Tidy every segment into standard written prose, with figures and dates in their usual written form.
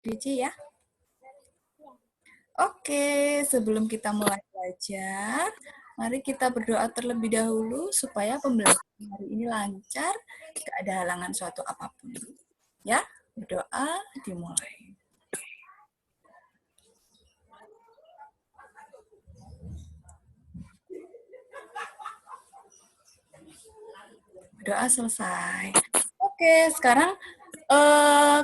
DJ ya. Oke, sebelum kita mulai belajar, mari kita berdoa terlebih dahulu supaya pembelajaran hari ini lancar, tidak ada halangan suatu apapun. Ya, berdoa dimulai. Berdoa selesai. Oke, sekarang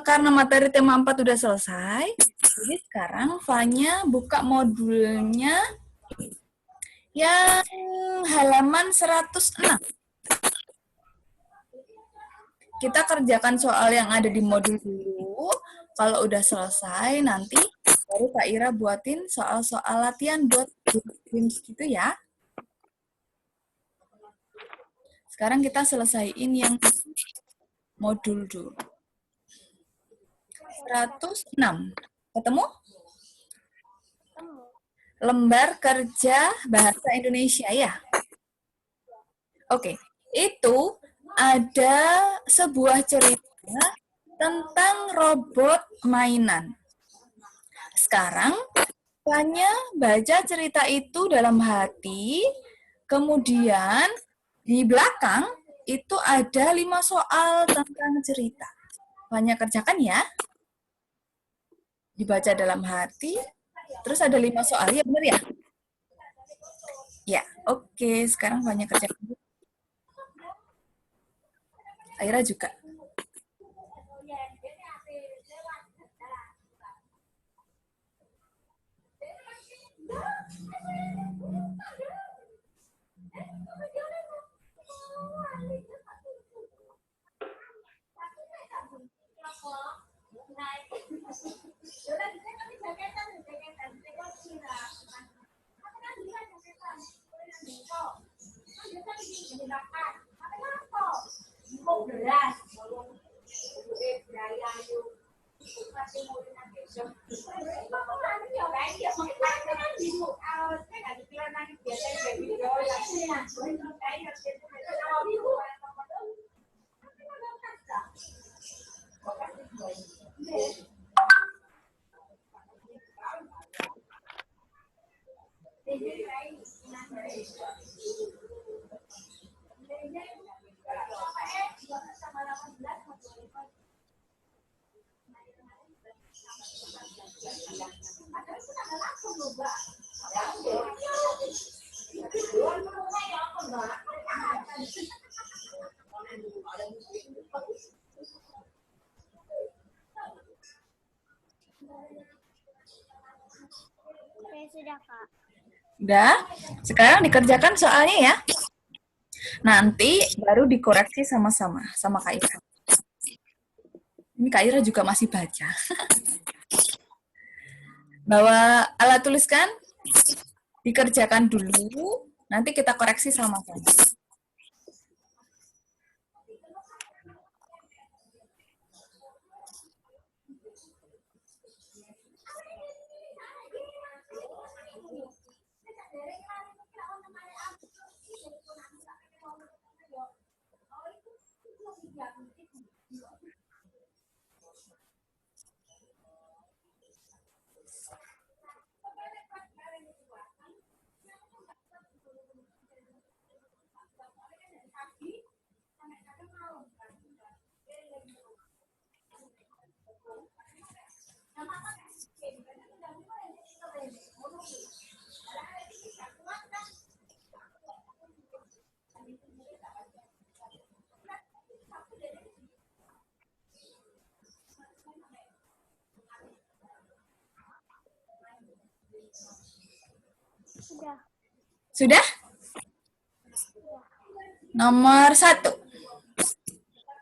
karena materi tema 4 udah selesai, jadi sekarang Fanya buka modulnya yang halaman 106. Kita kerjakan soal yang ada di modul dulu. Kalau udah selesai, nanti baru Kak Ira buatin soal-soal latihan buat games gitu ya. Sekarang kita selesaiin yang modul dulu. 106. Ketemu? Lembar kerja bahasa Indonesia ya. Oke, itu ada sebuah cerita tentang robot mainan. Sekarang, Fanya baca cerita itu dalam hati, kemudian di belakang itu ada 5 soal tentang cerita. Fanya kerjakan ya. Dibaca dalam hati, terus ada 5 soal, ya benar ya? Ya, oke. Sekarang Fanya kerjakan. Aira juga. Sudah, Kak. Udah? Sekarang dikerjakan soalnya ya. Nanti baru dikoreksi sama-sama, sama Kak Ira. Ini Kak Ira juga masih baca. Bawa alat tulis kan? Dikerjakan dulu, nanti kita koreksi sama-sama. Sudah. Sudah? Nomor 1.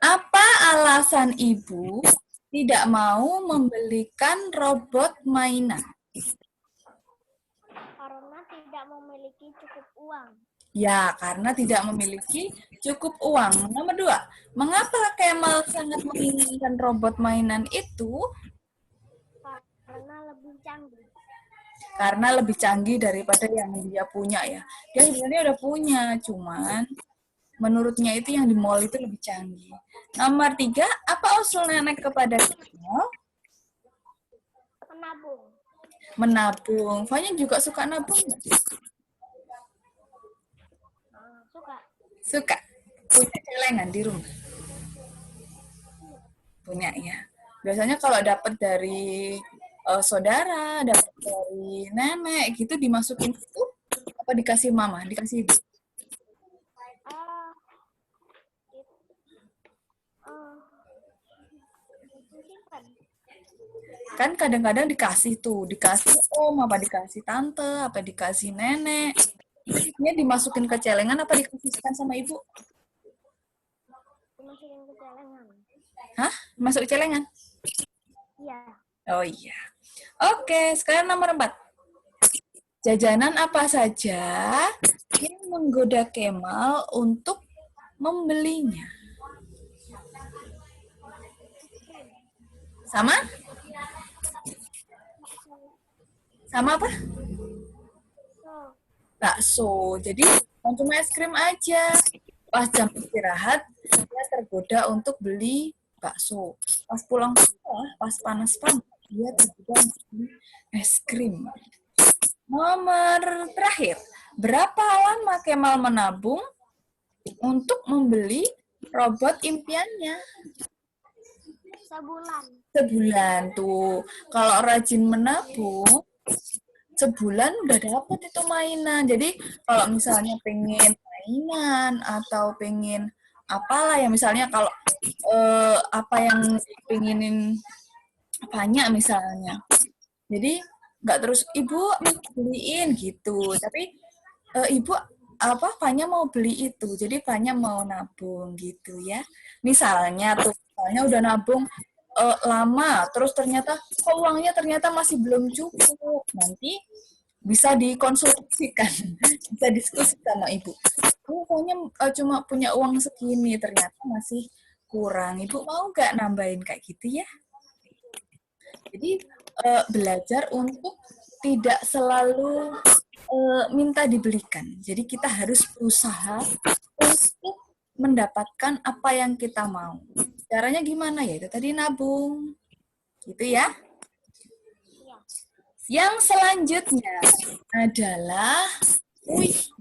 Apa alasan ibu tidak mau membelikan robot mainan? Karena tidak memiliki cukup uang. Ya, karena tidak memiliki cukup uang. Nomor 2. Mengapa Kemal sangat menginginkan robot mainan itu? Karena lebih canggih. Karena lebih canggih daripada yang dia punya ya. Dia sebenarnya udah punya, cuman menurutnya itu yang di mall itu lebih canggih. Nomor 3, apa usul nenek kepada Kemal? Menabung. Menabung. Fanya juga suka nabung nggak? Suka. Suka. Punya celengan di rumah? Punya ya. Biasanya kalau dapat dari saudara, dapat dari nenek gitu dimasukin itu apa dikasih mama, dikasih ibu? Ah, simpan. Kan kadang-kadang dikasih tuh, dikasih om, apa dikasih tante, apa dikasih nenek. Ini dimasukin ke celengan apa dikasihkan sama ibu? Dimasukin ke celengan. Hah? Masuk ke celengan? Iya. Oh iya. Oke, sekarang nomor 4. Jajanan apa saja yang menggoda Kemal untuk membelinya? Sama? Sama apa? Bakso. Jadi bukan cuma es krim aja. Pas jam istirahat, dia tergoda untuk beli bakso. Pas pulang sekolah, pas panas-panas, dia tergoda untuk beli es krim. Nomor terakhir, berapa lama Kemal menabung untuk membeli robot impiannya? Sebulan. Sebulan tuh. Kalau rajin menabung, sebulan udah dapet itu mainan. Jadi kalau misalnya pengen mainan atau pengen apalah ya, misalnya kalau apa yang pengenin banyak misalnya. Jadi nggak terus ibu beliin gitu, tapi ibu apa Fanya mau beli itu, jadi Fanya mau nabung gitu ya. Misalnya tuh, misalnya udah nabung lama, terus ternyata kok uangnya ternyata masih belum cukup, nanti bisa dikonsultasikan, bisa diskusi sama ibu. Pokoknya cuma punya uang segini, ternyata masih kurang. Ibu mau nggak nambahin kayak gitu ya? Jadi belajar untuk tidak selalu minta dibelikan. Jadi kita harus berusaha untuk mendapatkan apa yang kita mau. Caranya gimana ya? Itu tadi nabung. Gitu ya. Yang selanjutnya adalah puisi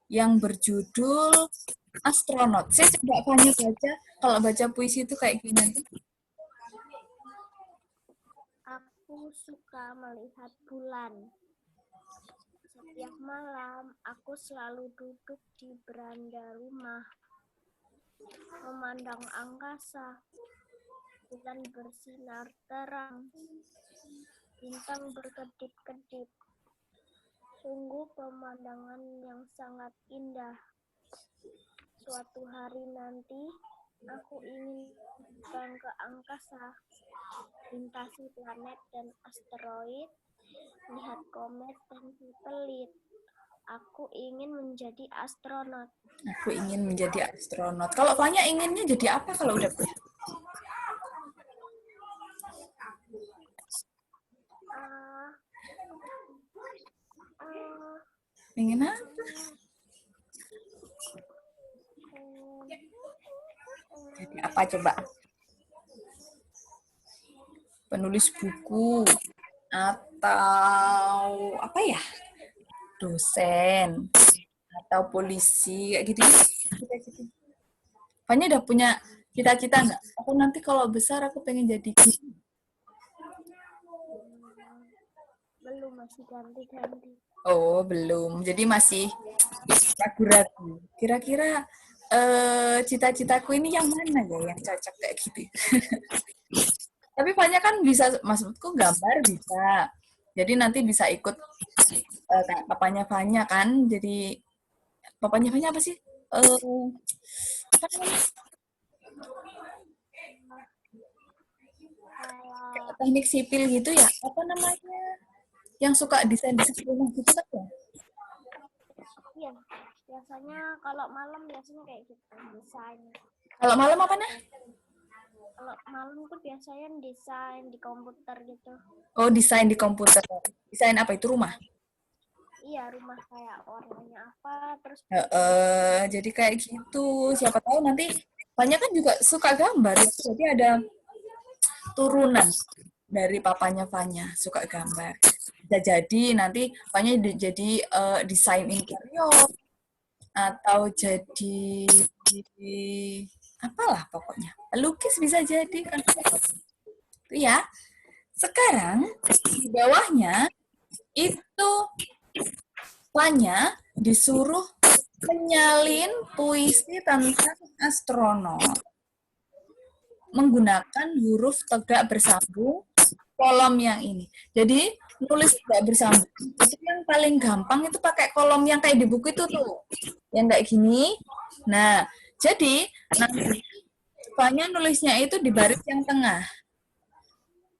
yang berjudul Astronot. Saya coba Fanya baca, kalau baca puisi itu kayak gimana? Aku suka melihat bulan. Setiap malam, aku selalu duduk di beranda rumah, memandang angkasa. Bulan bersinar terang, bintang berkedip-kedip. Sungguh pemandangan yang sangat indah. Suatu hari nanti, aku ingin terbang ke angkasa, lintasi planet dan asteroid, lihat komet dan satelit. Aku ingin menjadi astronot. Aku ingin menjadi astronot. Kalau Fanya inginnya jadi apa kalau udah besar? Ingin apa? Jadi apa coba? Penulis buku atau apa ya? Dosen atau polisi kayak gitu. Fanya udah punya cita-cita nggak? Aku nanti kalau besar aku pengen jadi gini. Belum, masih ganti-ganti. Oh, belum. Jadi masih ragu-ragu. Kira-kira cita-citaku ini yang mana ya yang cocok kayak gitu. Tapi Fanya kan bisa, maksudku gambar bisa. Jadi nanti bisa ikut kayak papanya Fanya kan. Jadi papanya Fanya apa sih? Apa namanya? Kayak teknik sipil gitu ya? Apa namanya? Yang suka desain-desain rumah gitu kan ya? Iya, biasanya kalau malam biasanya kayak gitu desain. Kalau malam apa nah? Kalau malam tuh biasanya desain di komputer gitu. Oh, desain di komputer. Desain apa itu rumah? Iya, rumah kayak warnanya apa, terus Jadi kayak gitu. Siapa tahu nanti banyak kan juga suka gambar. Jadi ada turunan. dari papanya Fanya suka gambar. Bisa jadi nanti Fanya jadi desain interior atau jadi apalah pokoknya. Pelukis bisa jadi kan. Itu ya. Sekarang di bawahnya itu Fanya disuruh menyalin puisi tentang astronot menggunakan huruf tegak bersambung kolom yang ini. Jadi nulis tegak bersambung itu yang paling gampang itu pakai kolom yang kayak di buku itu tuh, yang kayak gini. Nah, jadi nanti Fanya nulisnya itu di baris yang tengah.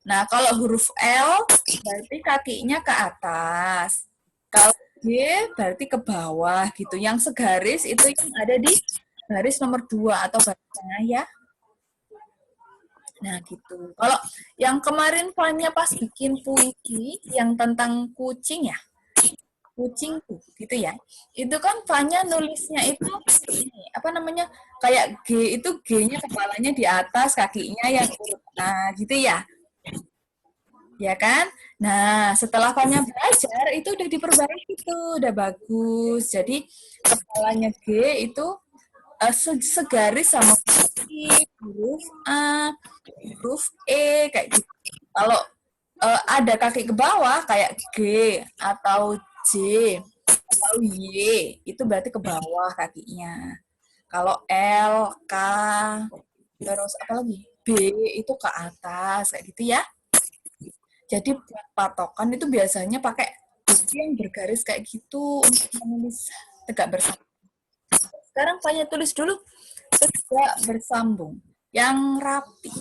Nah, kalau huruf L berarti kakinya ke atas. Kalau G berarti ke bawah gitu. Yang segaris itu yang ada di baris nomor 2 atau baris tengah ya. Nah, gitu. Kalau yang kemarin Fanya pas bikin puisi yang tentang kucing ya, kucing tuh gitu ya. Itu kan Fanya nulisnya itu ini, apa namanya? Kayak G itu G-nya kepalanya di atas, kakinya yang urut. Nah, gitu ya. Ya kan? Nah, setelah Fanya belajar itu udah diperbaiki tuh, udah bagus. Jadi kepalanya G itu segaris sama huruf A, huruf E kayak gitu. Kalau ada kaki ke bawah kayak G atau J atau Y itu berarti ke bawah kakinya. Kalau L, K, terus apa lagi? B itu ke atas kayak gitu ya. Jadi buat patokan itu biasanya pakai buku yang bergaris kayak gitu untuk menulis tegak bersambung. Sekarang Fanya tulis dulu tegak bersambung yang rapi.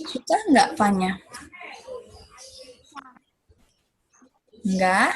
Sudah nggak Fanya? Enggak?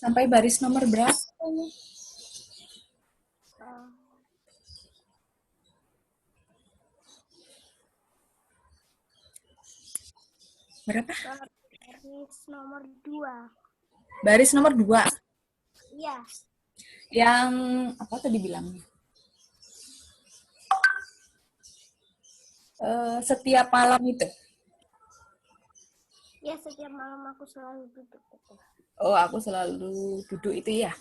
Sampai baris nomor berapa? Eh, Berapa? baris nomor 2. Baris nomor 2. Iya. Yang apa tadi bilangnya? Setiap malam itu. Ya, setiap malam aku selalu duduk gitu. Oh, aku selalu duduk itu ya.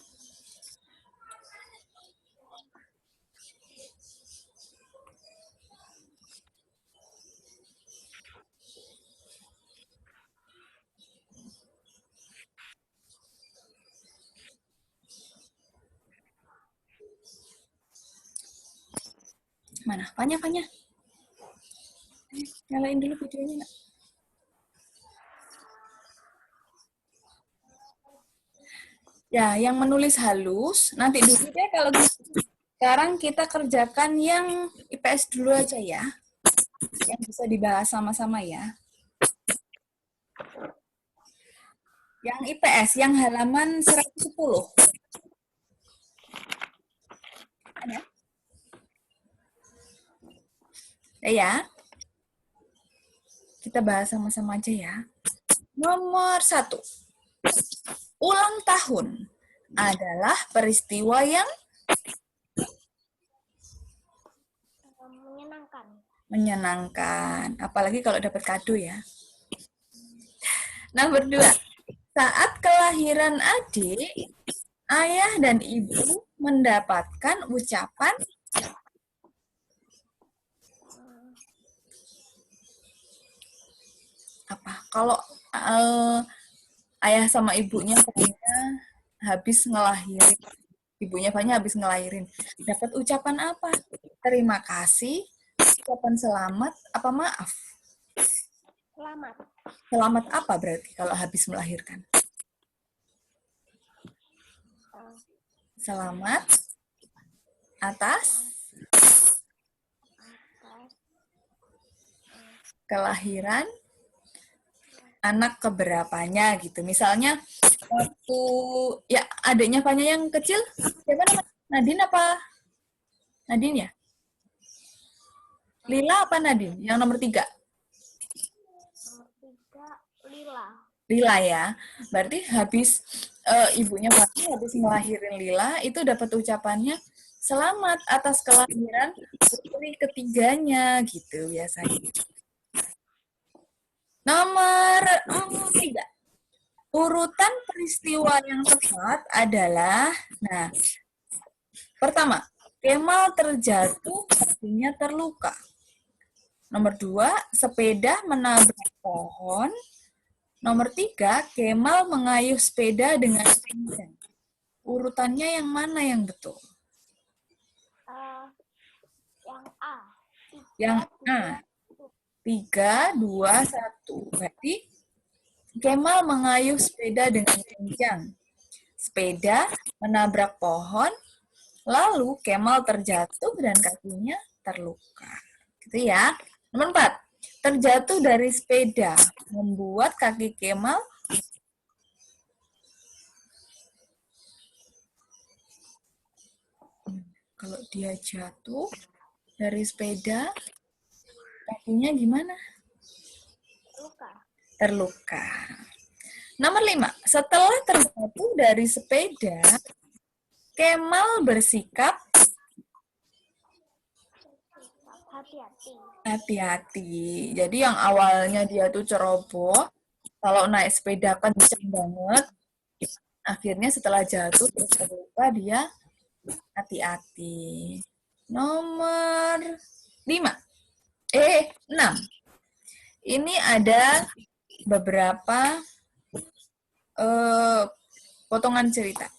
Mana? Fanya. Nyalain dulu videonya, Nak. Ya, yang menulis halus, nanti dulu deh kalau gitu. Sekarang kita kerjakan yang IPS dulu aja ya. Yang bisa dibahas sama-sama ya. Yang IPS, yang halaman 110. Ada? Ya. Kita bahas sama-sama aja ya. Nomor 1. Ulang tahun adalah peristiwa yang menyenangkan. Apalagi kalau dapat kado ya. Nomor 2. Saat kelahiran adik, ayah dan ibu mendapatkan ucapan apa? Kalau ayah sama ibunya habis ngelahirin, ibunya habis ngelahirin, dapat ucapan apa? Terima kasih, ucapan selamat, apa maaf? Selamat. Selamat apa berarti kalau habis melahirkan? Selamat atas kelahiran anak keberapanya gitu. Misalnya waktu ya adiknya Fanya yang kecil, siapa namanya? Nadine apa? Nadine ya? Lila apa Nadine? Yang nomor 3? Nomor 3, Lila. Lila ya. Berarti habis ibunya Fanya habis ngelahirin Lila, itu dapat ucapannya selamat atas kelahiran putri ketiganya gitu biasanya. Nomor 3. Urutan peristiwa yang tepat adalah, nah, pertama, Kemal terjatuh, kakinya terluka. Nomor 2, sepeda menabrak pohon. Nomor 3, Kemal mengayuh sepeda dengan kencang. Urutannya yang mana yang betul? Yang A. Yang A. 3, 2, 1. Berarti Kemal mengayuh sepeda dengan kencang. Sepeda menabrak pohon, lalu Kemal terjatuh dan kakinya terluka. Gitu ya. Nomor 4. Terjatuh dari sepeda membuat kaki Kemal kalau dia jatuh dari sepeda kakinya gimana? Terluka. Nomor 5. Setelah terjatuh dari sepeda, Kemal bersikap hati-hati. Jadi yang awalnya dia tuh ceroboh, kalau naik sepeda kenceng banget, akhirnya setelah jatuh terus terluka dia hati-hati. Nomor 5. 6. Ini ada beberapa potongan cerita.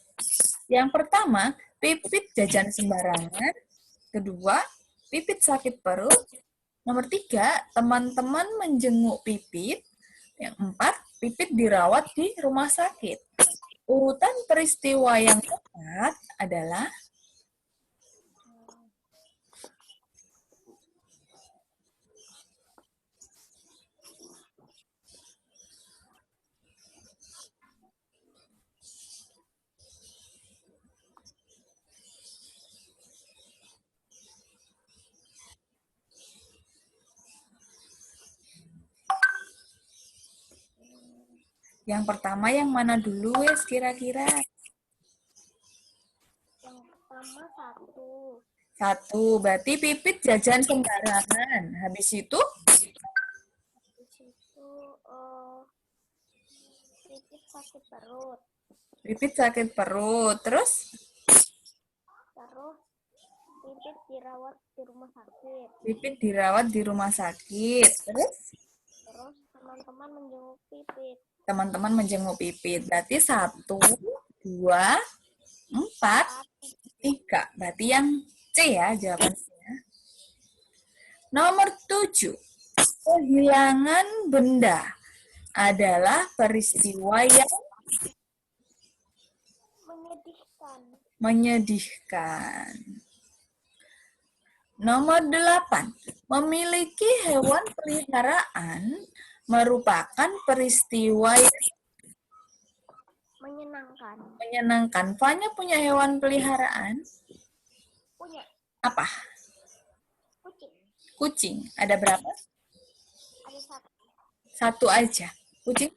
Yang pertama, Pipit jajan sembarangan. Kedua, Pipit sakit perut. Nomor 3, teman-teman menjenguk Pipit. Yang 4, Pipit dirawat di rumah sakit. Urutan peristiwa yang tepat adalah Yang pertama yang mana dulu wes kira-kira? Yang pertama satu. Satu, berarti Pipit jajan sembarangan. Habis itu Habis itu Pipit sakit perut. Pipit sakit perut. Terus Terus Pipit dirawat di rumah sakit. Pipit dirawat di rumah sakit. Terus Terus teman-teman menjenguk Pipit. teman-teman menjenguk Pipit. Berarti 1, 2, 4, 3. Berarti yang C ya jawabannya. Nomor 7. Kehilangan benda adalah peristiwa yang menyedihkan. Nomor 8. Memiliki hewan peliharaan merupakan peristiwa yang menyenangkan. Fanya punya hewan peliharaan? Punya. Apa? Kucing. Kucing. Ada berapa? Ada satu. Satu aja. Kucing?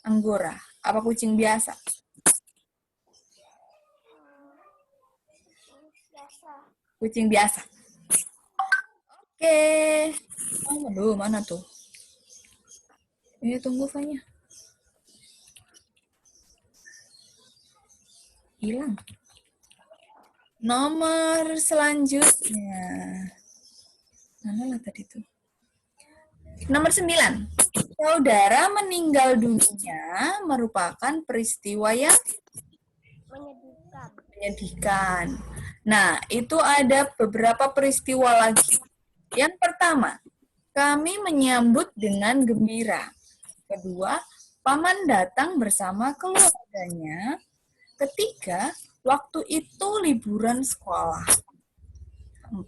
Anggora. Apa kucing biasa? Biasa. Kucing biasa. Oke. Aduh, mana tuh? Ini tunggu Fanya. Hilang. Nomor selanjutnya. Mana lah tadi tuh? Nomor 9. Saudara meninggal dunia merupakan peristiwa yang menyedihkan. Nah, itu ada beberapa peristiwa lagi. Yang pertama, kami menyambut dengan gembira. Kedua, paman datang bersama keluarganya. Ketiga, waktu itu liburan sekolah. 4,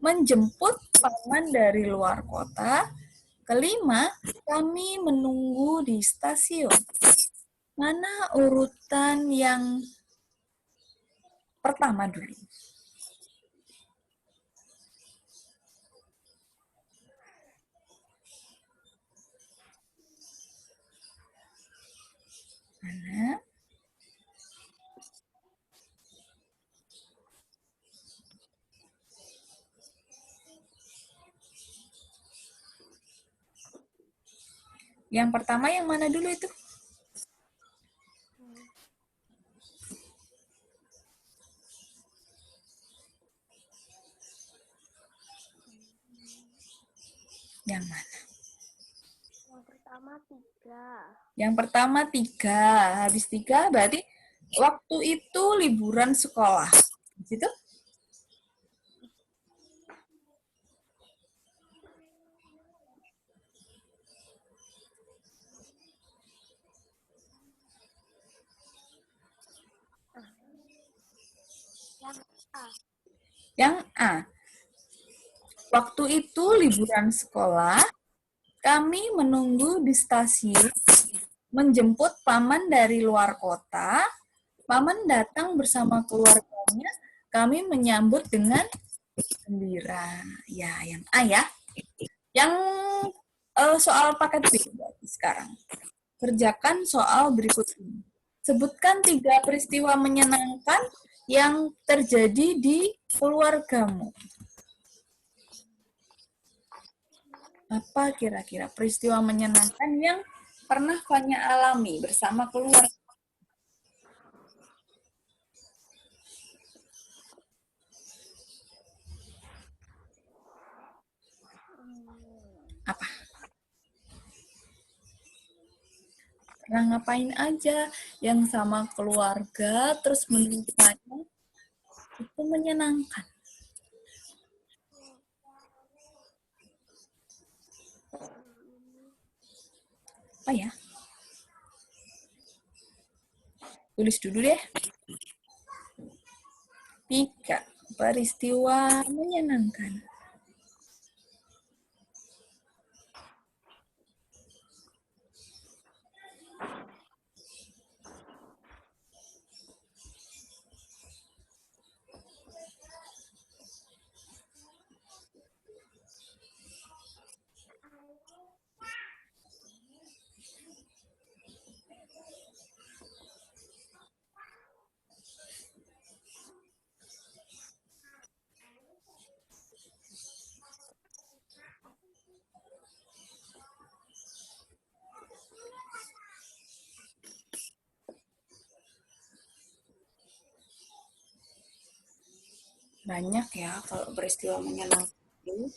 menjemput paman dari luar kota. Kelima, kami menunggu di stasiun. Mana urutan yang pertama dulu? Mana? Yang pertama yang mana dulu itu? Yang mana? Yang pertama 3. Yang pertama 3. Habis 3 berarti waktu itu liburan sekolah. Gitu? Yang A. Waktu itu liburan sekolah, kami menunggu di stasiun, menjemput paman dari luar kota. Paman datang bersama keluarganya, kami menyambut dengan gembira. Ya, yang A ya. Yang soal paket B sekarang. Kerjakan soal berikut ini. Sebutkan 3 peristiwa menyenangkan yang terjadi di keluargamu. Apa kira-kira peristiwa menyenangkan yang pernah Fanya alami bersama keluarga? Apa? Pernah ngapain aja yang sama keluarga, terus menurut Fanya itu menyenangkan? Apa ya? Tulis dulu deh. 3 peristiwa menyenangkan. Banyak ya kalau peristiwa menyenangkan itu.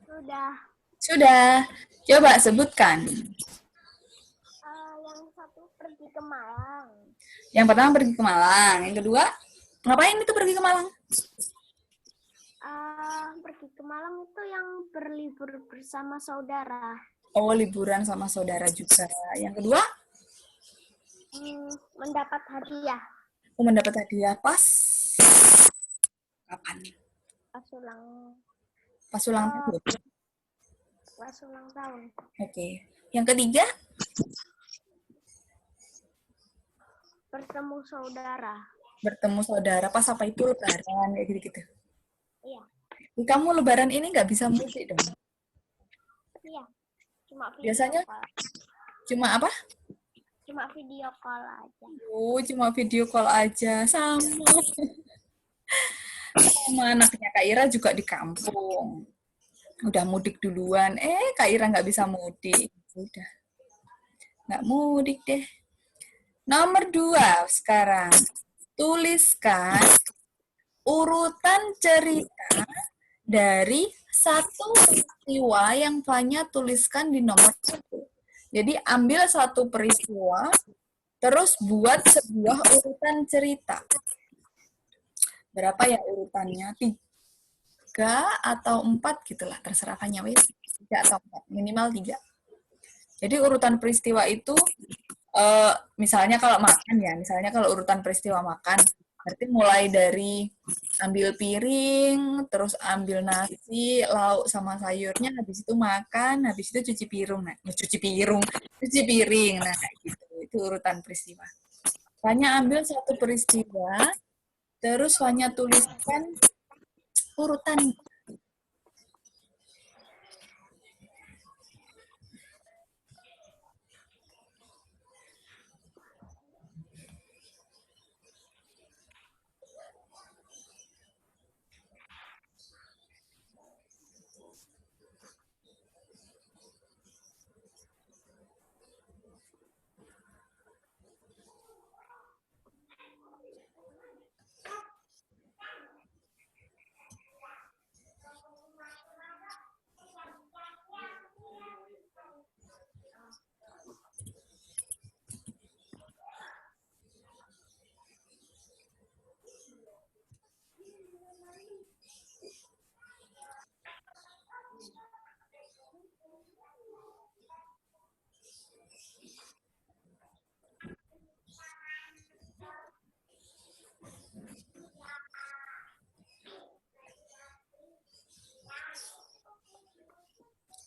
Sudah. Sudah. Coba sebutkan. Yang satu pergi ke Malang. Yang pertama pergi ke Malang. Yang kedua, ngapain itu pergi ke Malang? Pergi ke Malang itu yang berlibur bersama saudara. Oh, liburan sama saudara juga. Yang kedua, Mendapat hadiah. aku mendapat hadiah pas kapan? Pas ulang Pas ulang tahun. pas ulang tahun. Oke. Yang ketiga, Bertemu saudara. bertemu saudara pas apa itu lebaran kayak gitu-gitu. Iya. Kamu lebaran ini nggak bisa mudik dong? Iya. Cuma video Biasanya call. cuma apa? Cuma video call aja. Oh, cuma video call aja. Sama. Sama anaknya Kak Ira juga di kampung. Udah mudik duluan. Kak Ira nggak bisa mudik. Udah. Nggak mudik deh. Nomor 2 sekarang. Tuliskan urutan cerita dari satu peristiwa yang Fanya tuliskan di nomor 1. Jadi ambil satu peristiwa, terus buat sebuah urutan cerita. Berapa ya urutannya? 3 atau 4 gitulah, terserah Fanya wes. 3 atau 4, minimal 3. Jadi urutan peristiwa itu, misalnya kalau makan ya, misalnya kalau urutan peristiwa makan, berarti mulai dari ambil piring, terus ambil nasi, lauk sama sayurnya, habis itu makan, habis itu cuci piring. Nah, cuci piring. Nah, kayak gitu. Itu urutan peristiwa. Fanya ambil satu peristiwa, terus Fanya tuliskan urutan.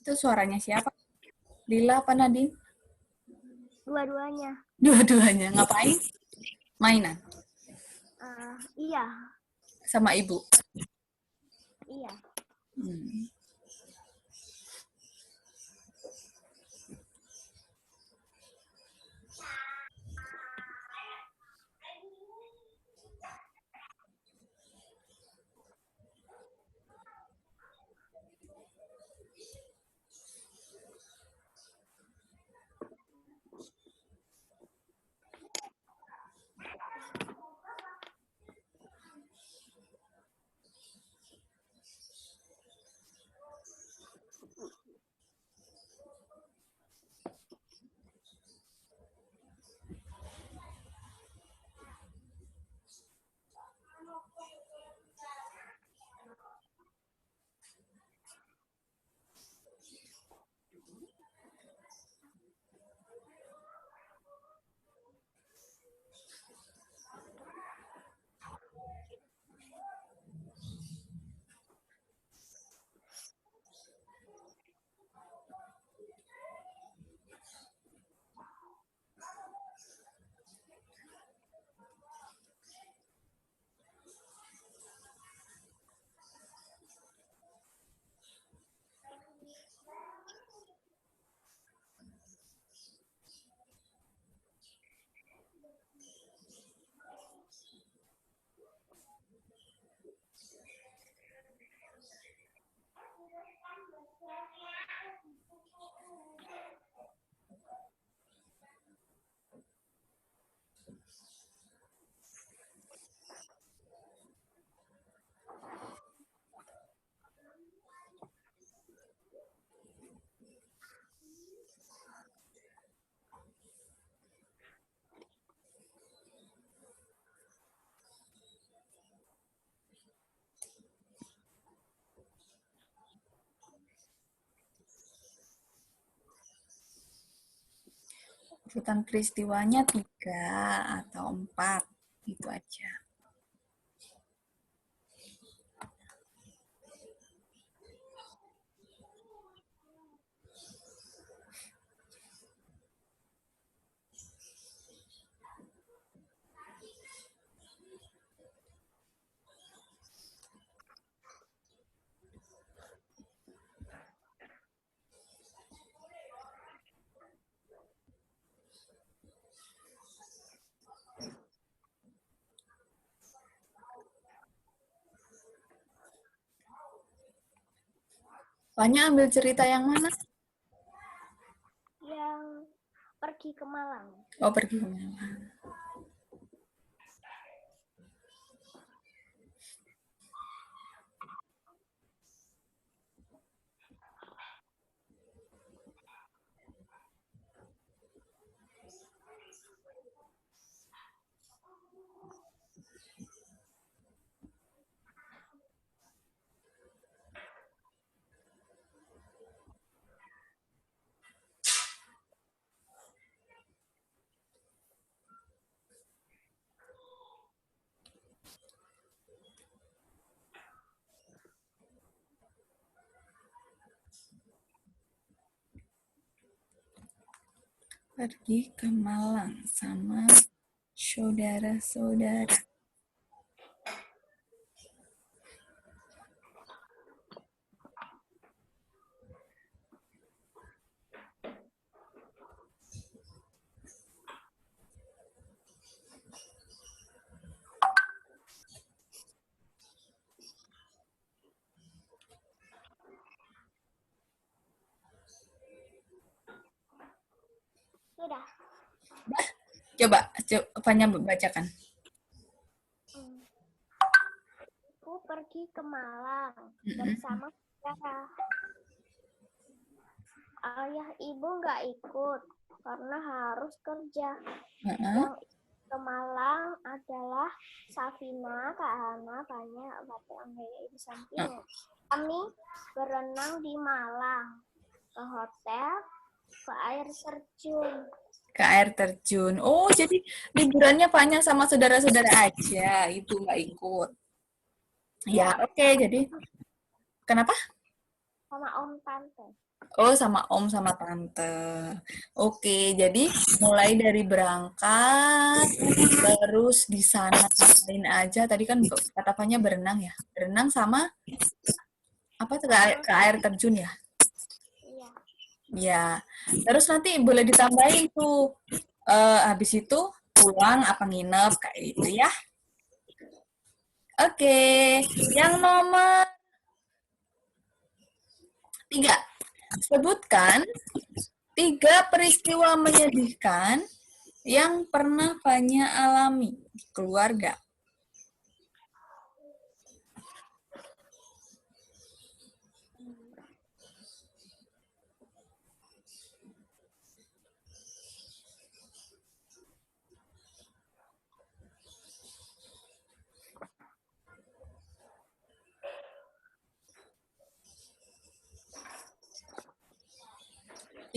Itu suaranya siapa? Lila apa Nadine? Dua-duanya. Dua-duanya. Ngapain? Mainan? Iya. Sama ibu? Iya. Urutan peristiwanya 3 atau 4. Itu aja. Banyak ambil cerita yang mana? Yang pergi ke Malang. Oh, pergi ke Malang. Pergi ke Malang sama saudara-saudara. Sudah. Coba, Fanya bacakan. Aku pergi ke Malang bersama saudara. Ayah ibu nggak ikut karena harus kerja. Yang ke Malang adalah Safina, Kak Hana, banyak Bapak Anggaya Ibu Samping. Kami berenang di Malang, ke hotel, ke air terjun. Ke air terjun. Oh, jadi liburannya Fanya sama saudara-saudara aja, itu nggak ikut. Ya, oke. Jadi, kenapa? Sama om tante. Oh, sama om sama tante. Oke, jadi mulai dari berangkat, terus di sana ngapain aja? Tadi kan kata Fanya berenang ya. Berenang sama apa tuh, ke air terjun ya? Iya. Ya. Terus nanti boleh ditambahin tuh. Habis itu pulang apa nginep kayak gitu ya. Oke, yang nomor 3. Sebutkan 3 peristiwa menyedihkan yang pernah Fanya alami di keluarga.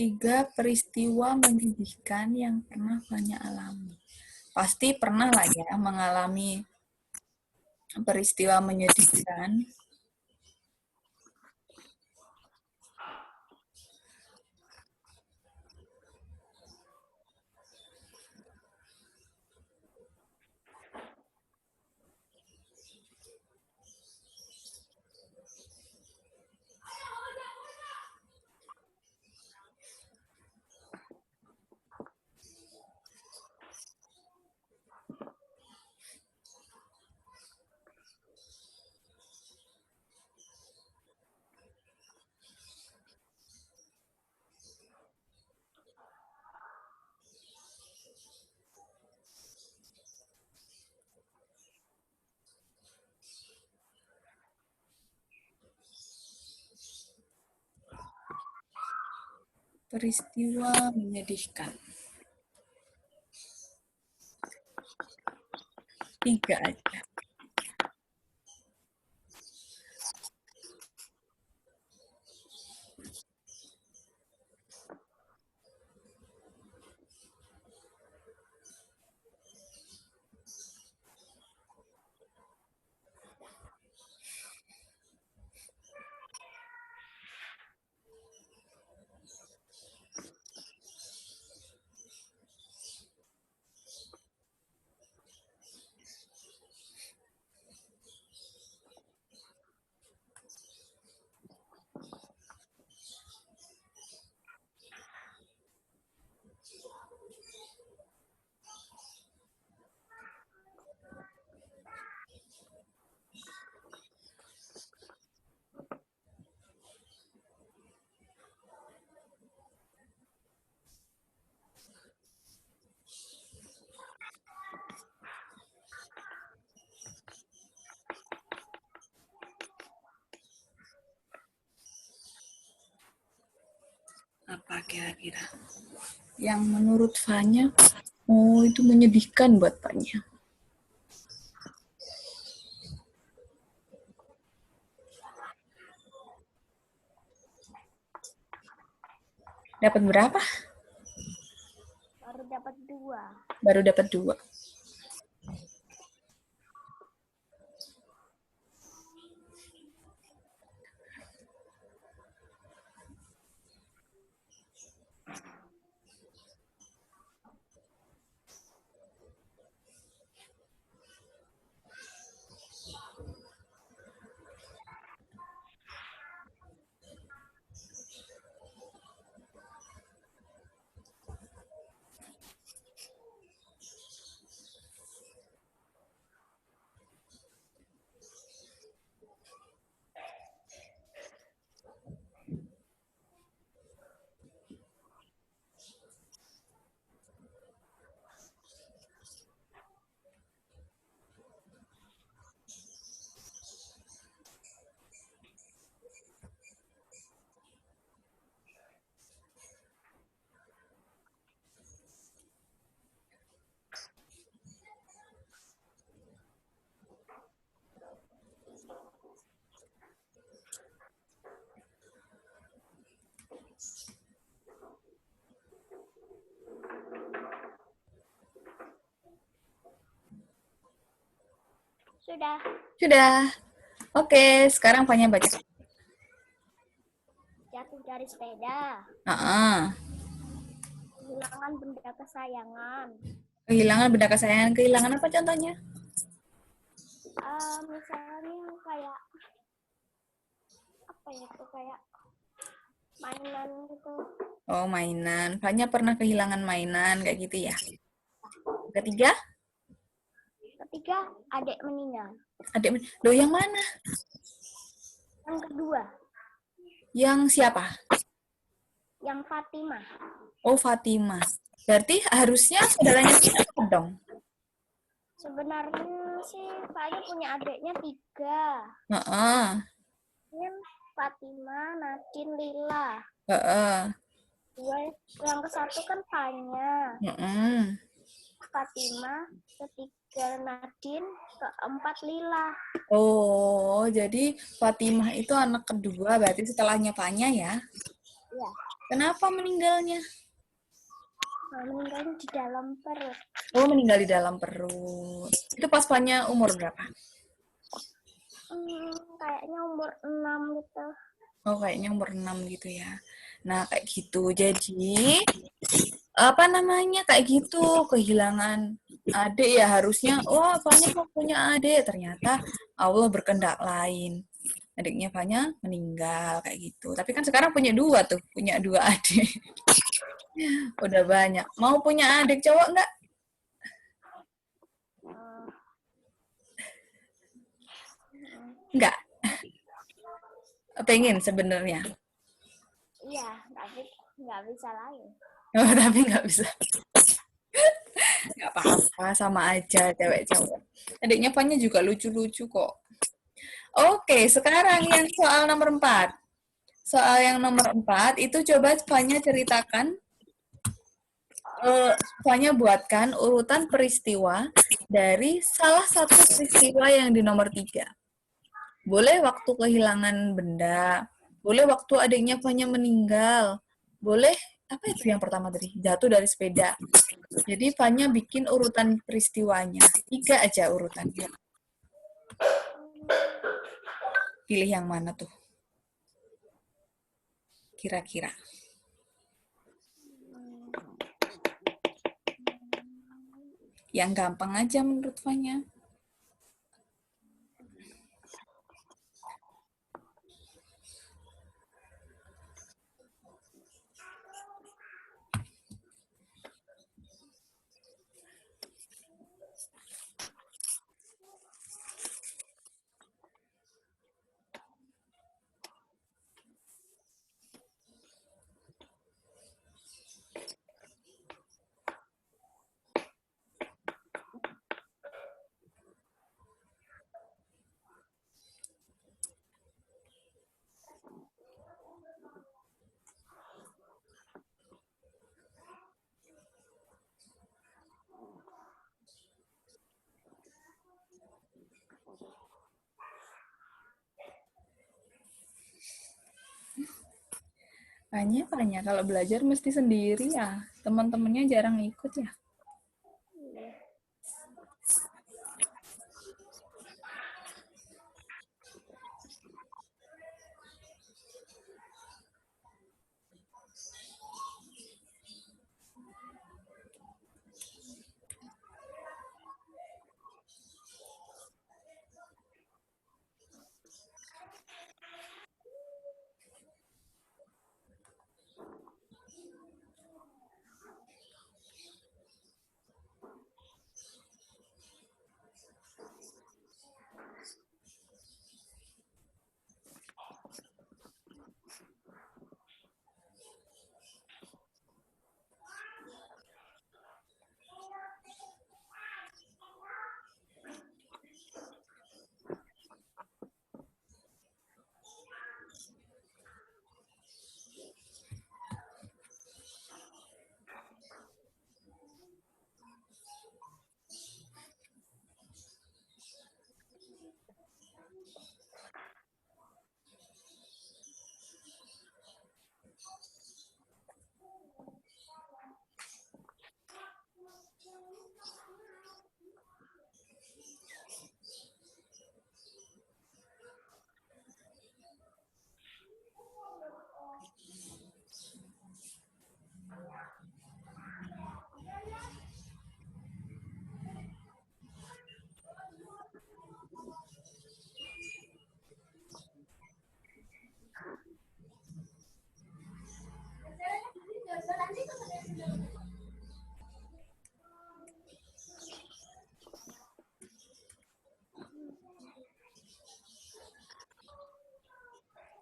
Tiga peristiwa menyedihkan yang pernah Fanya alami. Pasti pernah lah ya mengalami peristiwa menyedihkan. Peristiwa menyedihkan. 3 aja. Apa kira-kira? Yang menurut Fanya, oh itu menyedihkan buat Fanya. Dapat berapa? Baru dapat 2. Baru dapat 2. Sudah. Sudah. Oke, sekarang Fanya baca. Jatuh dari sepeda. Kehilangan benda kesayangan. Kehilangan benda kesayangan. Kehilangan apa contohnya? Misalnya kayak apa ya itu, kayak mainan gitu. Oh, mainan. Fanya pernah kehilangan mainan kayak gitu ya. Ketiga? Ketiga, adik meninggal. Adik loh, yang mana? Yang kedua. Yang siapa? Yang Fatimah. Oh, Fatimah. Berarti harusnya saudaranya siapa dong? Sebenarnya sih Fanya punya adiknya 3. Ini Fatimah, Nadine, Lila. Yang ke-1 kan Fanya. Fatimah, ketiga Nadine, ke-4 Lila. Oh, jadi Fatimah itu anak kedua, berarti setelahnya Fanya ya? Iya. Kenapa meninggalnya? Meninggalnya di dalam perut. Oh, meninggal di dalam perut. Itu pas Fanya umur berapa? Kayaknya umur 6 gitu. Oh, kayaknya umur 6 gitu ya. Nah, kayak gitu. Jadi, apa namanya, kayak gitu. Kehilangan adik ya harusnya, wah Fanya kok punya adik. Ternyata Allah berkehendak lain. Adiknya Fanya meninggal kayak gitu. Tapi kan sekarang punya 2 tuh. Punya 2 adik. Udah banyak. Mau punya adik cowok nggak? Nggak. Pengen sebenarnya. Iya, tapi nggak bisa lain. Oh, tapi nggak bisa. Nggak apa-apa, sama aja cewek cowok. Adiknya Fanya juga lucu-lucu kok. Oke, sekarang yang soal nomor 4. Soal yang nomor 4 itu coba Fanya ceritakan. Fanya buatkan urutan peristiwa dari salah satu peristiwa yang di nomor 3. Boleh waktu kehilangan benda, boleh waktu adiknya Fanya meninggal, boleh apa itu yang pertama tadi? Jatuh dari sepeda. Jadi Fanya bikin urutan peristiwanya. 3 aja urutannya. Pilih yang mana tuh? Kira-kira. Yang gampang aja menurut Fanya. Banyak. Kalau belajar mesti sendiri ya. Teman-temannya jarang ikut ya.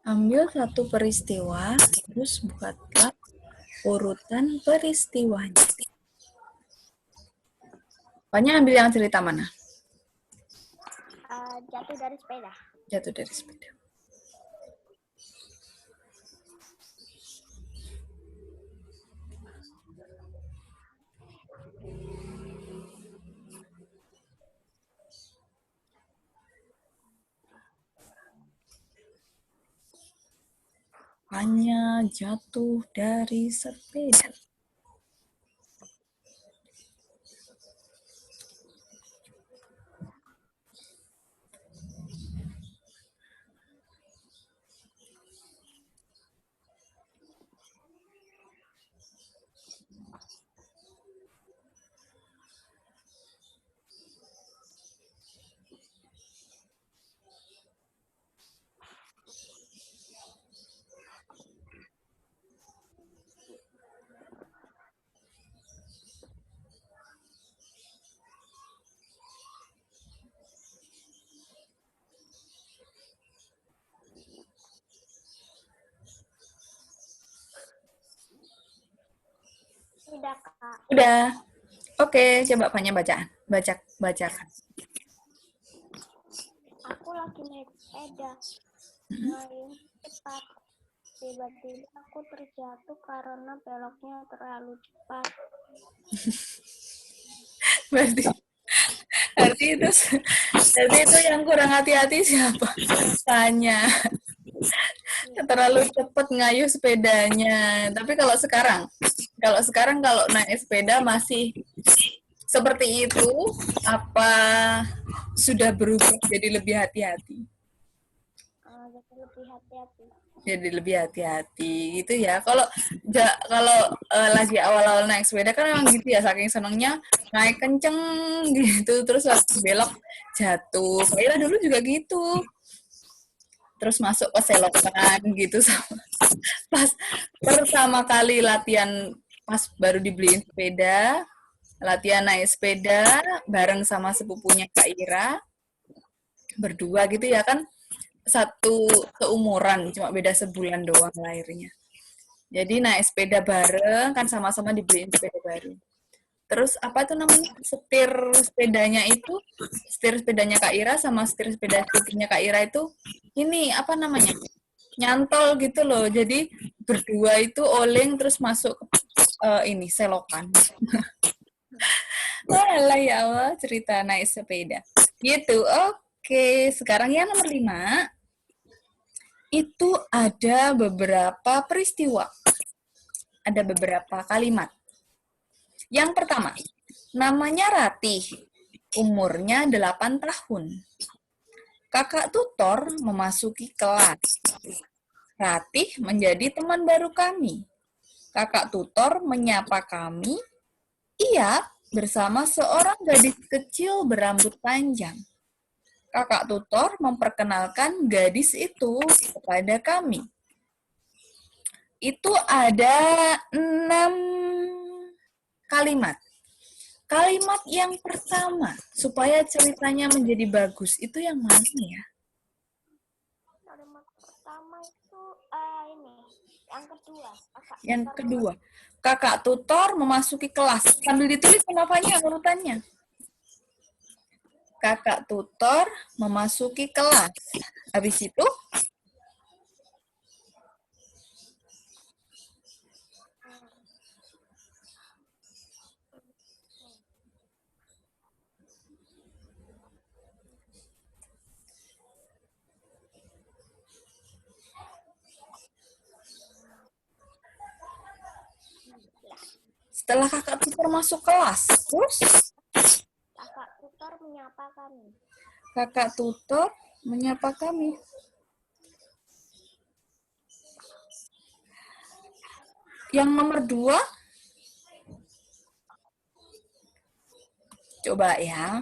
Ambil satu peristiwa, terus buatlah urutan peristiwanya. Pokoknya ambil yang cerita mana? Jatuh dari sepeda. Jatuh dari sepeda. Hanya jatuh dari sepeda. Udah, Kak. Udah. Oke, coba banyak bacakan. Bacakan. Aku lagi naik sepeda. Main cepat. Tiba-tiba aku terjatuh karena beloknya terlalu cepat. Berarti itu yang kurang hati-hati siapa? Tanya. Terlalu cepat ngayuh sepedanya. Tapi kalau sekarang kalau naik sepeda masih seperti itu, apa sudah berubah jadi lebih hati-hati? Jadi lebih hati-hati gitu ya. Kalau lagi awal-awal naik sepeda kan memang gitu ya, saking senengnya naik kenceng gitu, terus waktu belok jatuh. Kayaknya dulu juga gitu. Terus masuk ke selokan gitu sama pas pertama kali latihan, pas baru dibeliin sepeda, latihan naik sepeda bareng sama sepupunya Kak Ira, berdua gitu ya kan, satu seumuran, cuma beda sebulan doang lahirnya. Jadi naik sepeda bareng, kan sama-sama dibeliin sepeda baru. Terus apa tuh namanya, setir sepedanya Kak Ira sama setir sepeda setirnya Kak Ira itu ini apa namanya, nyantol gitu loh. Jadi berdua itu oleng terus masuk ini selokan. Walah ya Allah, cerita naik sepeda. Gitu. Oke, sekarang ya nomor 5. itu ada beberapa peristiwa. Ada beberapa kalimat. Yang pertama, namanya Ratih. Umurnya 8 tahun. Kakak tutor memasuki kelas. Ratih menjadi teman baru kami. Kakak tutor menyapa kami. Ia bersama seorang gadis kecil berambut panjang. Kakak tutor memperkenalkan gadis itu kepada kami. Itu ada 6 kalimat. Kalimat yang pertama, supaya ceritanya menjadi bagus, itu yang mana ya? Kalimat pertama itu ini. Yang kedua. Yang kedua, kakak tutor memasuki kelas. Sambil ditulis kenapanya, urutannya. Kakak tutor memasuki kelas. Habis itu, setelah kakak tutor masuk kelas, terus kakak tutor menyapa kami. Kakak tutor menyapa kami. Yang nomor 2, coba ya.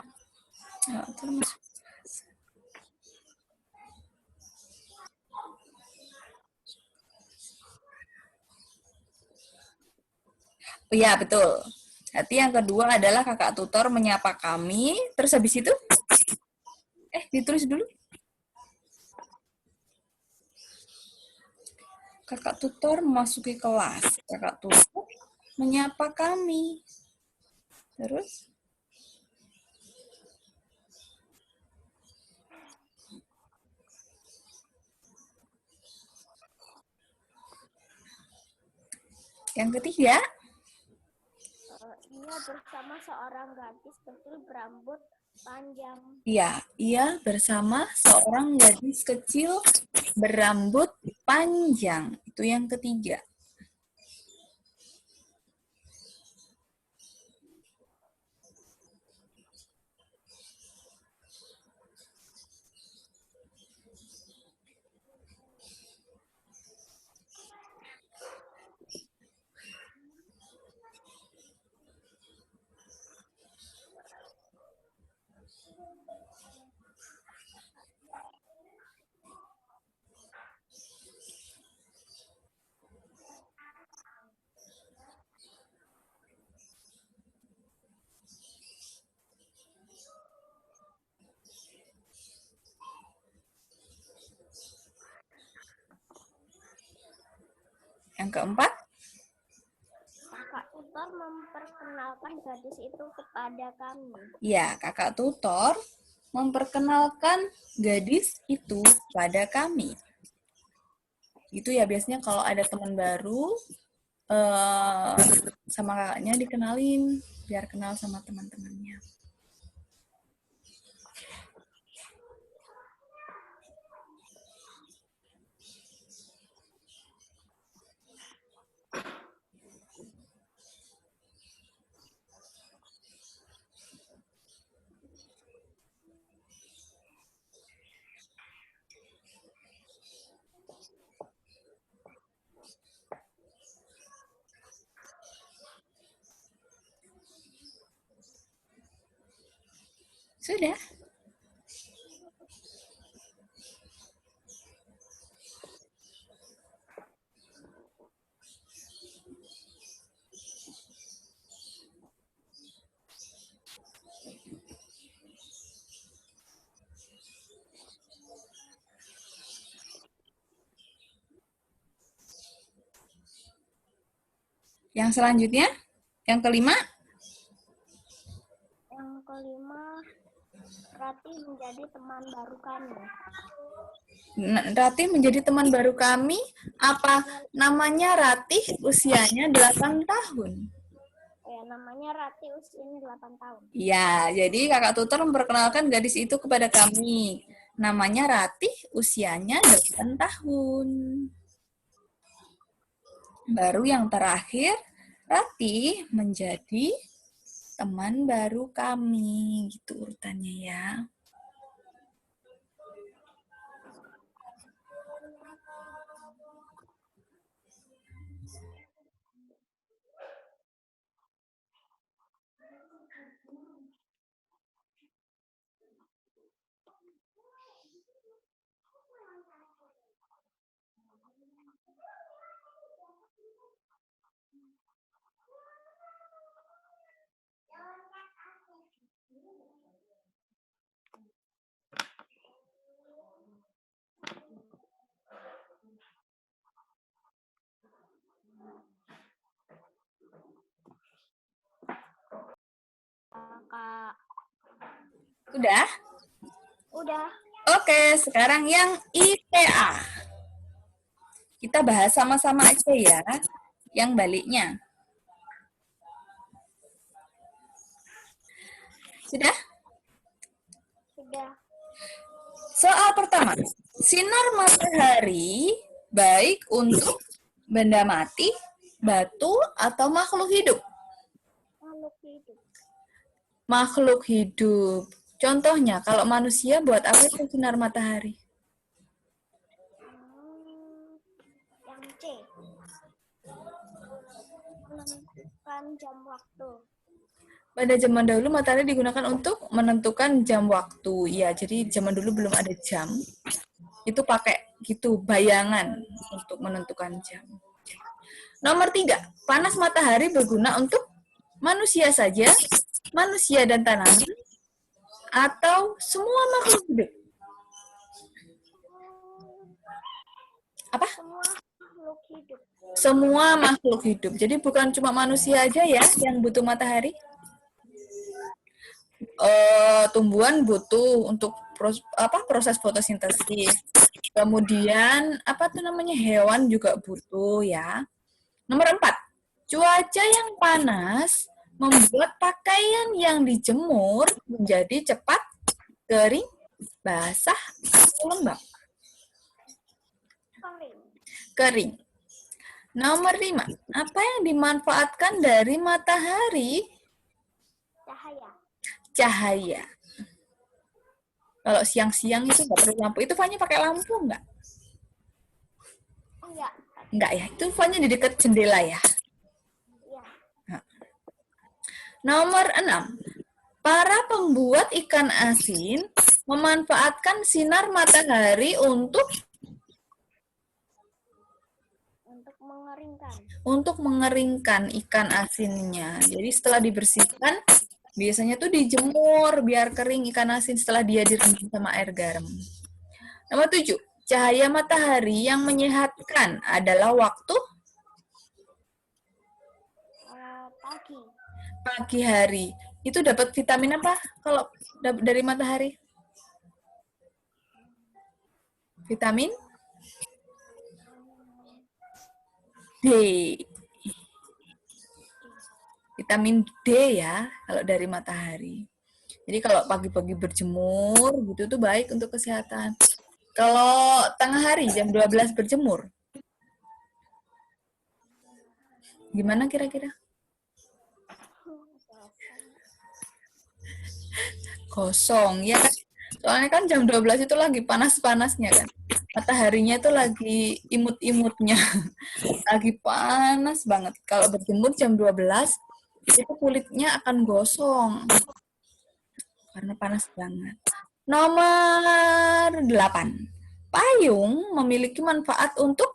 Iya, betul. Berarti yang kedua adalah kakak tutor menyapa kami. Terus habis itu? Ditulis dulu. Kakak tutor memasuki kelas. Kakak tutor menyapa kami. Terus? Yang ketiga? Ia bersama seorang gadis kecil berambut panjang. Iya, ia bersama seorang gadis kecil berambut panjang. Itu yang ketiga. Yang keempat? Kakak tutor memperkenalkan gadis itu kepada kami. Ya, kakak tutor memperkenalkan gadis itu pada kami. Itu ya biasanya kalau ada teman baru, sama kakaknya dikenalin, biar kenal sama teman-temannya. Sudah. Yang selanjutnya, yang kelima. Yang kelima, Ratih menjadi teman baru kami. Ratih menjadi teman baru kami. Apa namanya Ratih? Usianya 8 tahun. Ya, namanya Ratih usianya 8 tahun. Ya, jadi kakak tutor memperkenalkan gadis itu kepada kami. Namanya Ratih, usianya 8 tahun. Baru yang terakhir, Ratih menjadi teman baru kami. Gitu urutannya ya. Kak. Udah? Udah. Oke, sekarang yang IPA. Kita bahas sama-sama aja ya, yang baliknya. Sudah? Sudah. Soal pertama, sinar matahari baik untuk benda mati, batu, atau makhluk hidup? Makhluk hidup. Makhluk hidup. Contohnya, kalau manusia buat apa itu sinar matahari? Yang C. Menentukan jam waktu. Pada zaman dahulu matahari digunakan untuk menentukan jam waktu. Ya, jadi zaman dulu belum ada jam. Itu pakai gitu bayangan untuk menentukan jam. Nomor 3, panas matahari berguna untuk manusia saja, manusia dan tanaman, atau semua makhluk hidup? Apa? Semua makhluk hidup. Semua makhluk hidup. Jadi bukan cuma manusia aja ya yang butuh matahari. Tumbuhan butuh untuk proses fotosintesis. Kemudian hewan juga butuh ya. Nomor 4, cuaca yang panas membuat pakaian yang dijemur menjadi cepat kering, basah, atau lembab. Kering. Nomor 5, apa yang dimanfaatkan dari matahari? Cahaya. Cahaya. Kalau siang-siang itu nggak perlu lampu. Itu Fanya pakai lampu nggak? Enggak. Enggak ya, itu Fanya di dekat jendela ya? Iya. Nah. Nomor 6, para pembuat ikan asin memanfaatkan sinar matahari untuk mengeringkan. Untuk mengeringkan ikan asinnya. Jadi setelah dibersihkan, biasanya tuh dijemur biar kering ikan asin setelah dia direndam sama air garam. Nomor 7, cahaya matahari yang menyehatkan adalah waktu pagi. Pagi hari. Itu dapat vitamin apa kalau dari matahari? Vitamin D. Vitamin D ya kalau dari matahari. Jadi kalau pagi-pagi berjemur gitu tuh baik untuk kesehatan. Kalau tengah hari jam 12 berjemur, gimana kira-kira? Kosong, ya kan? Soalnya kan jam 12 itu lagi panas-panasnya kan. Mataharinya itu lagi imut-imutnya. Lagi panas banget. Kalau berjemur jam 12, itu kulitnya akan gosong. Karena panas banget. Nomor 8. Payung memiliki manfaat untuk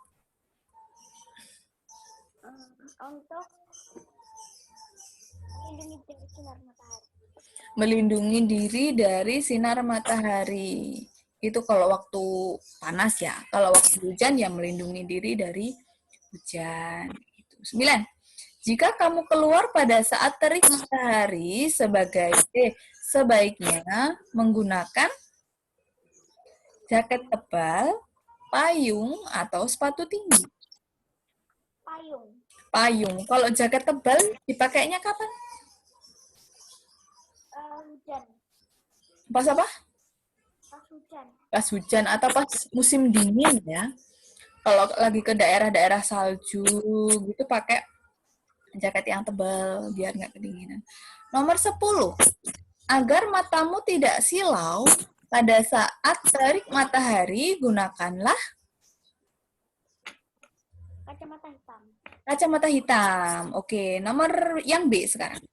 melindungi diri dari sinar matahari. Itu kalau waktu panas ya. Kalau waktu hujan ya melindungi diri dari hujan. 9. Jika kamu keluar pada saat terik matahari sebaiknya menggunakan jaket tebal, payung, atau sepatu tinggi. Payung. Payung. Kalau jaket tebal dipakainya kapan? Hujan. Pas apa? Pas hujan. Pas hujan atau pas musim dingin ya. Kalau lagi ke daerah-daerah salju gitu pakai jaket yang tebal biar nggak kedinginan. Nomor 10. Agar matamu tidak silau pada saat terik matahari, gunakanlah kacamata hitam. kacamata hitam. Oke, nomor yang B sekarang.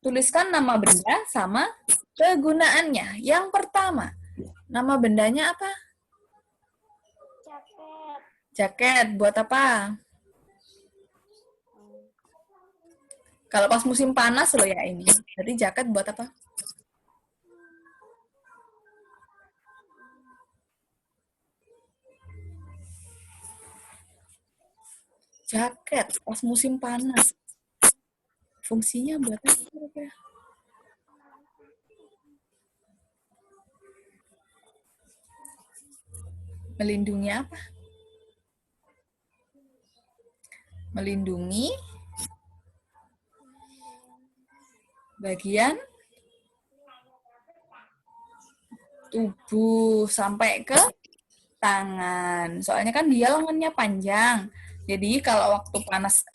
Tuliskan nama benda sama kegunaannya. Yang pertama, nama bendanya apa? Jaket. Jaket. Buat apa? Kalau pas musim panas loh ya ini. Jadi jaket buat apa? Jaket pas musim panas. Fungsinya buat apa kira-kira? Melindungi apa? Melindungi bagian tubuh sampai ke tangan. Soalnya kan dia lengannya panjang. Jadi kalau waktu panas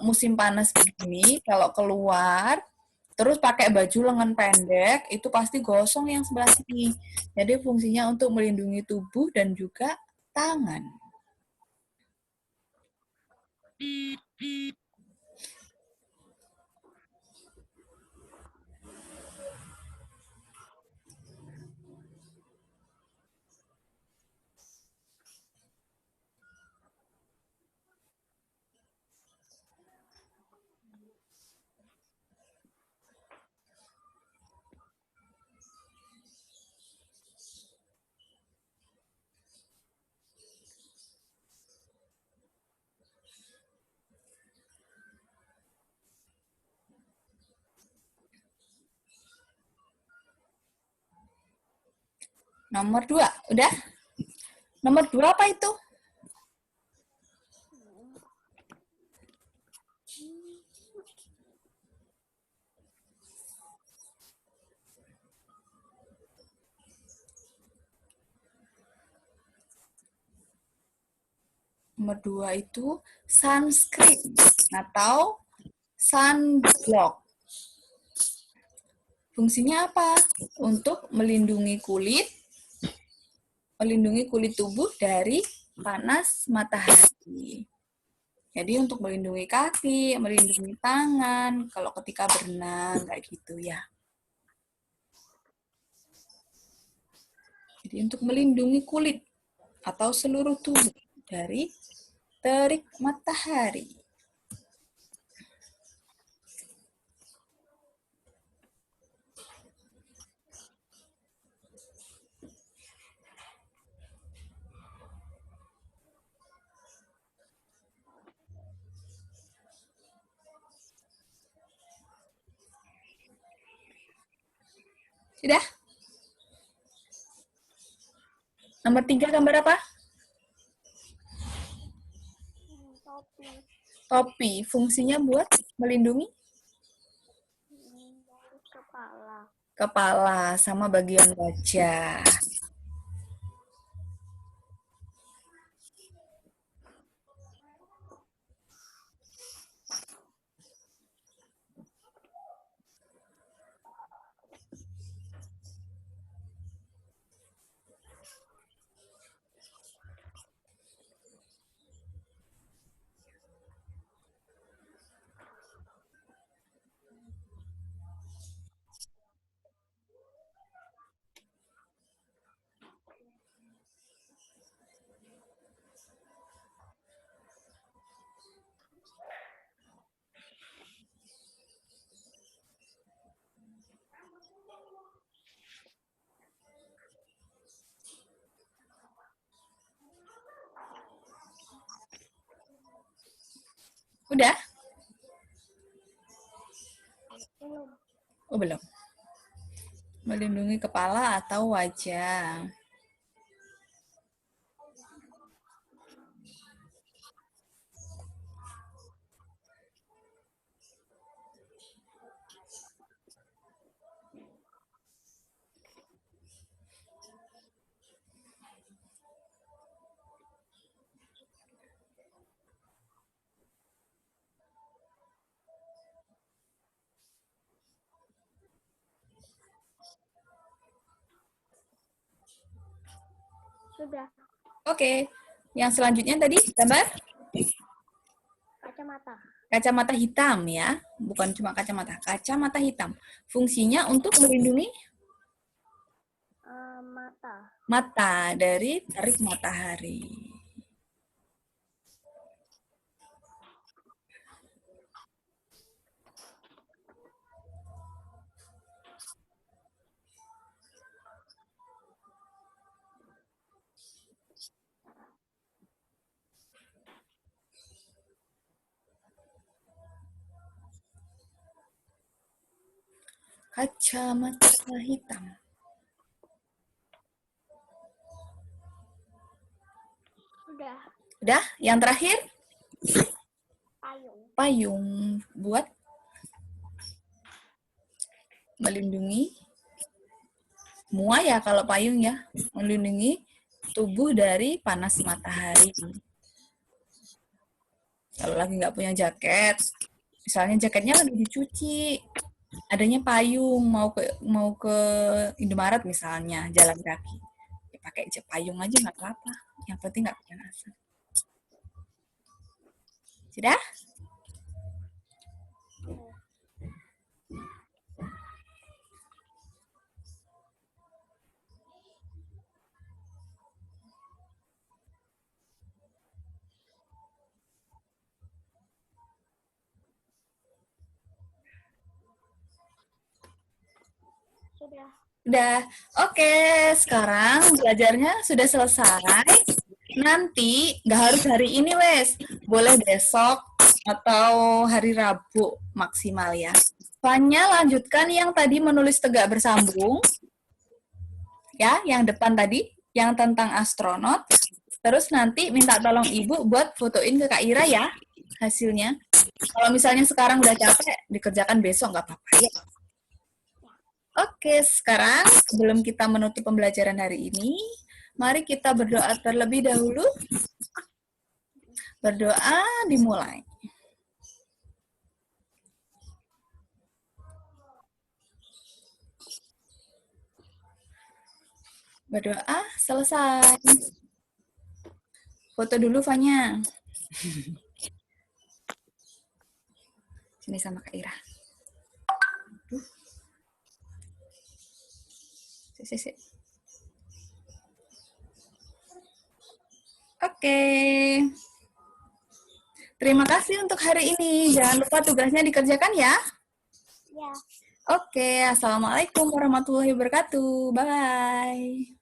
musim panas begini, kalau keluar terus pakai baju lengan pendek, itu pasti gosong yang sebelah sini. Jadi fungsinya untuk melindungi tubuh dan juga tangan. Nomor 2, udah? Nomor 2 apa itu? Nomor 2 itu sunscreen atau sunblock. Fungsinya apa? Untuk melindungi kulit tubuh dari panas matahari. Jadi untuk melindungi kaki, melindungi tangan, kalau ketika berenang, kayak gitu ya. Jadi untuk melindungi kulit atau seluruh tubuh dari terik matahari. Sudah? Nomor 3 gambar apa? Topi. Topi. Fungsinya buat melindungi Kepala. kepala sama bagian wajah. Udah? Oh, belum. Melindungi kepala atau wajah. Sudah. Oke. Yang selanjutnya tadi gambar? Kacamata. Kacamata hitam ya, bukan cuma kacamata. Kacamata hitam. Fungsinya untuk melindungi Mata. mata dari terik matahari. Kacamata hitam. Sudah. Udah, yang terakhir? Payung. Payung buat melindungi semua ya kalau payung ya, melindungi tubuh dari panas matahari. Kalau lagi nggak punya jaket, misalnya jaketnya lagi dicuci, adanya payung, mau ke Indomaret misalnya, jalan kaki, ya pakai payung aja nggak apa-apa. Yang penting nggak kepanasan. Sudah? Sudah. Udah. Oke, sekarang belajarnya sudah selesai. Nanti nggak harus hari ini, wes. Boleh besok atau hari Rabu maksimal ya. Fanya lanjutkan yang tadi menulis tegak bersambung. Ya, yang depan tadi, yang tentang astronot. Terus nanti minta tolong ibu buat fotoin ke Kak Ira ya hasilnya. Kalau misalnya sekarang udah capek, dikerjakan besok nggak apa-apa ya. Oke, sekarang sebelum kita menutup pembelajaran hari ini, mari kita berdoa terlebih dahulu. Berdoa dimulai. Berdoa selesai. Foto dulu, Fanya. Sini sama Kak Ira. Sisi. Oke. Terima kasih untuk hari ini. Jangan lupa tugasnya dikerjakan ya. Ya. Oke, assalamualaikum warahmatullahi wabarakatuh. Bye.